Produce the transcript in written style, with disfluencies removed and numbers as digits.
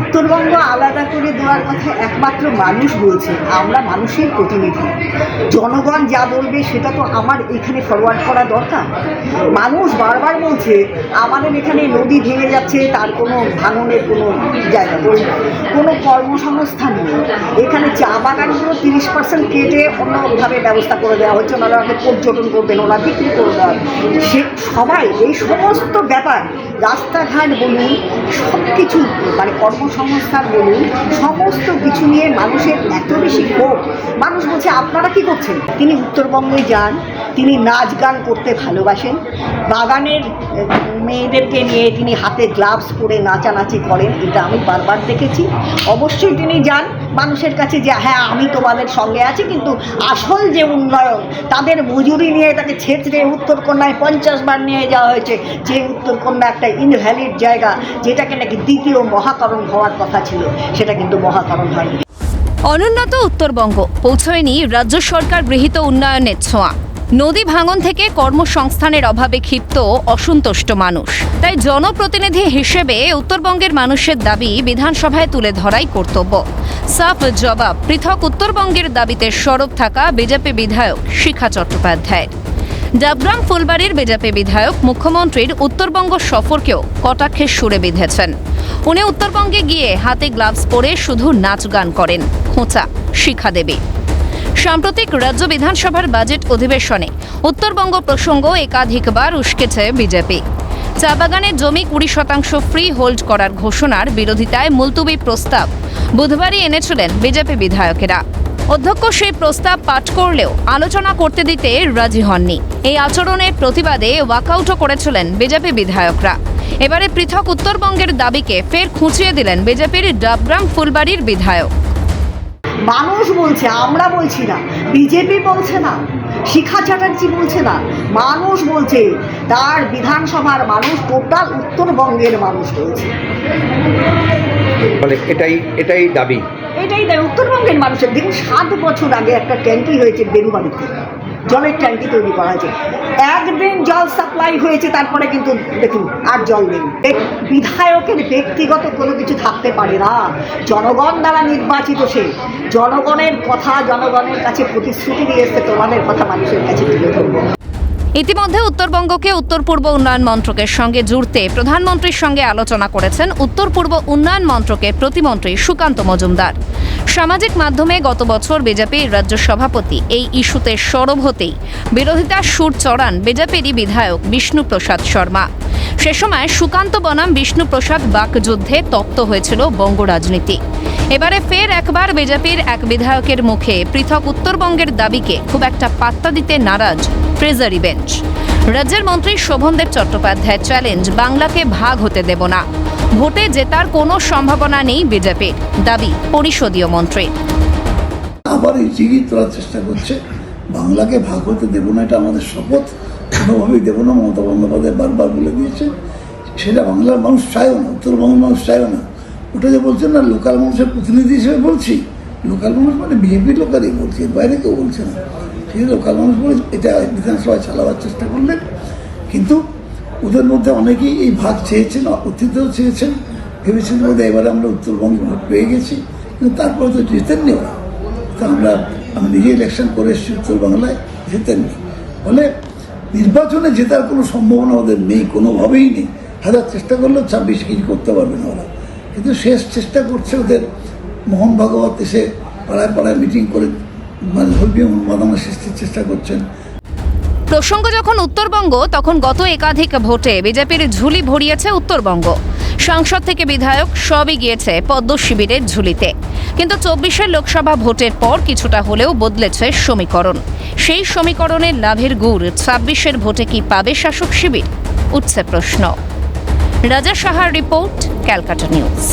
উত্তরবঙ্গ আলাদা করে দেওয়ার কথা একমাত্র মানুষ বলছে, আমরা মানুষের প্রতিনিধি। জনগণ যা বলবে সেটা তো আমার এখানে ফরওয়ার্ড করা দরকার। মানুষ বারবার বলছে আমাদের এখানে নদী ভেঙে যাচ্ছে, তার কোনো ভাঙনের কোনো জায়গা নেই, কোনো কর্মসংস্থান নেই। এখানে চা বাগানগুলো 30% কেটে অন্যভাবে ব্যবস্থা করে দেওয়া হচ্ছে, ওনারা পর্যটন করবেন, ওরা বিক্রি করে দেওয়া। সে সবাই এই সমস্ত ব্যাপার, রাস্তাঘাট বলুন, সব কিছু মানে কর্মসংস্থান বলুন, সমস্ত কিছু নিয়ে মানুষের এত বেশি ক্ষোভ। মানুষ বলছে আপনারা কি করছেন? তিনি উত্তরবঙ্গে যান, তিনি নাচ গান করতে ভালোবাসেন, বাগানের মেয়েদেরকে নিয়ে তিনি হাতে গ্লাভস পরে নাচানাচি করেন, এটা আমি বারবার দেখেছি। অবশ্যই তিনি যান মানুষের কাছে যে হ্যাঁ আমি তোমাদের সঙ্গে আছি, কিন্তু আসল যে উন্নয়ন, তাদের মজুরি নিয়ে তাকে ছেঁচড়ে উত্তরকন্যায় 50 বার নিয়ে যাওয়া হয়েছে, যে উত্তরকন্যা একটা ইনভ্যালিড জায়গা, যেটাকে নাকি দ্বিতীয় মহাকরণ হওয়ার কথা ছিল, সেটা কিন্তু মহাকরণ হয়নি। অনুন্নত উত্তরবঙ্গ পৌঁছয়নি রাজ্য সরকার গৃহীত উন্নয়নের ছোঁয়া। নদী ভাঙন থেকে কর্মসংস্থানের অভাবে ক্ষিপ্ত অসন্তুষ্ট মানুষ। তাই জনপ্রতিনিধি হিসেবে উত্তরবঙ্গের মানুষের দাবি বিধানসভায় তুলে ধরাই কর্তব্য। সাফ জবাব পৃথক উত্তরবঙ্গের দাবিতে সরব থাকা বিজেপি বিধায়ক শিখা চট্টোপাধ্যায়ের। ডাবগ্রাম ফুলবাড়ির বিজেপি বিধায়ক মুখ্যমন্ত্রীর উত্তরবঙ্গ সফরকেও কটাক্ষের সুরে বিঁধেছেন। উনি উত্তরবঙ্গে গিয়ে হাতে গ্লাভস পরে শুধু নাচ গান করেন, খোঁচা শিখা দেবী। সাম্প্রতিক রাজ্য বিধানসভার বাজেট অধিবেশনে উত্তরবঙ্গ প্রসঙ্গ একাধিকবার উস্কেছে বিজেপি। চা বাগানের জমি 20% ফ্রি হোল্ড করার ঘোষণার বিরোধিতায় মুলতুবি প্রস্তাব বুধবারই এনেছিলেন বিজেপি বিধায়কেরা। অধ্যক্ষ সেই প্রস্তাব পাঠ করলেও আলোচনা করতে দিতে রাজি হননি। এই আচরণের প্রতিবাদে ওয়াকআউটও করেছিলেন বিজেপি বিধায়করা। এবারে পৃথক উত্তরবঙ্গের দাবিকে ফের খুঁচিয়ে দিলেন বিজেপির ডাবগ্রাম ফুলবাড়ির বিধায়ক। মানুষ বলছে, আমরা বলছি না, বিজেপি বলছে না, শিখা চ্যাটার্জি বলছে না, মানুষ বলছে, তার বিধানসভার মানুষ, টোটাল উত্তরবঙ্গের মানুষ বলছে। মানে এটাই দাবি, এটাই দাবি উত্তরবঙ্গের মানুষের। দেখুন 7 বছর আগে একটা ট্যাঙ্কি হয়েছে বেরুবাড়িতে, জলের ট্যাঙ্কি তৈরি করা হয়েছে, একদিন জল সাপ্লাই হয়েছে, তারপরে কিন্তু দেখুন আর জল নেই। বিধায়কের ব্যক্তিগত কোনো কিছু থাকতে পারে না, জনগণ দ্বারা নির্বাচিত সে, জনগণের কথা জনগণের কাছে প্রতিশ্রুতি দিয়ে এসছে, তোমাদের কথা মানুষের কাছে তুলে ধরবো। ইতিমধ্যে উত্তরবঙ্গকে উত্তর পূর্ব উন্নয়ন মন্ত্রকের সঙ্গে জুড়তে প্রধানমন্ত্রীর সঙ্গে আলোচনা করেছেন উত্তর পূর্ব উন্নয়ন মন্ত্রকের প্রতিমন্ত্রী সুকান্ত মজুমদার। সামাজিক মাধ্যমে গত বছর বিজেপির রাজ্য সভাপতি এই ইস্যুতে সরব হতেই বিরোধিতার সুর চড়ান বিজেপিরই বিধায়ক বিষ্ণুপ্রসাদ শর্মা। সে সময় সুকান্ত বনাম বিষ্ণুপ্রসাদ বাকযুদ্ধে তপ্ত হয়েছিল বঙ্গ রাজনীতি। এবারে ফের একবার বিজেপির এক বিধায়কের মুখে পৃথক উত্তরবঙ্গের দাবিকে খুব একটা পাত্তা দিতে নারাজ ট্রেজারি বেঞ্চ। রাজ্যের মন্ত্রী শোভনদেব চট্টোপাধ্যায়ের চ্যালেঞ্জ, বাংলাকে ভাগ হতে দেব না, ভোটে জেতার কোনো সম্ভাবনা নেই বিজেপির, দাবি পরিষদীয় মন্ত্রী। আবার এই চিঠি তোলার চেষ্টা করছে, বাংলাকে ভাগ হতে দেব না, এটা আমাদের শপথ, কোনোভাবেই দেব না। মমতা বন্দ্যোপাধ্যায় বারবার বলে দিয়েছে, সেটা বাংলার মানুষ চায়ও না, উত্তরবঙ্গের মানুষ চায়ও না। ওটা যে বলছেন না লোকাল মানুষের প্রতিনিধি হিসেবে বলছি, লোকাল মানুষ মানে বিজেপির লোকালই বলছি, বাইরে কেউ বলছে না। সেই লোকাল মানুষ বলে এটা বিধানসভায় চালাবার চেষ্টা করলেন, কিন্তু ওদের মধ্যে অনেকেই এই ভাগ চেয়েছেন, অতীতেও চেয়েছেন, ভেবেছেন বোধহয় এবারে আমরা উত্তরবঙ্গে ভোট পেয়ে গেছি, কিন্তু তারপরে তো জিতেননি ওরা। তো আমি নিজে ইলেকশন করে এসেছি উত্তর বাংলায়, জিতেননি। ফলে নির্বাচনে জেতার কোনো সম্ভাবনা ওদের নেই, কোনোভাবেই নেই। হাজার চেষ্টা করলেও 26 কিছু করতে পারবে না ওরা। কিন্তু শেষ চেষ্টা করছে ওদের মোহন ভাগবত এসে পাড়ায় পাড়ায় মিটিং করে মানে ধর্মীয় উন্মাদনা সৃষ্টির চেষ্টা করছেন। প্রসঙ্গ যখন উত্তরবঙ্গ, তখন গত একাধিক ভোটে বিজেপির ঝুলি ভরিয়েছে উত্তরবঙ্গ। সাংসদ থেকে বিধায়ক সবই গিয়েছে পদ্ম শিবিরের ঝুলিতে। কিন্তু 24 লোকসভা ভোটের পর কিছুটা হলেও বদলেছে সমীকরণ। সেই সমীকরণের লাভের গুড় 26 ভোটে কি পাবে শাসক শিবির, উঠছে প্রশ্ন। রাজা সাহার রিপোর্ট, ক্যালকাটা নিউজ।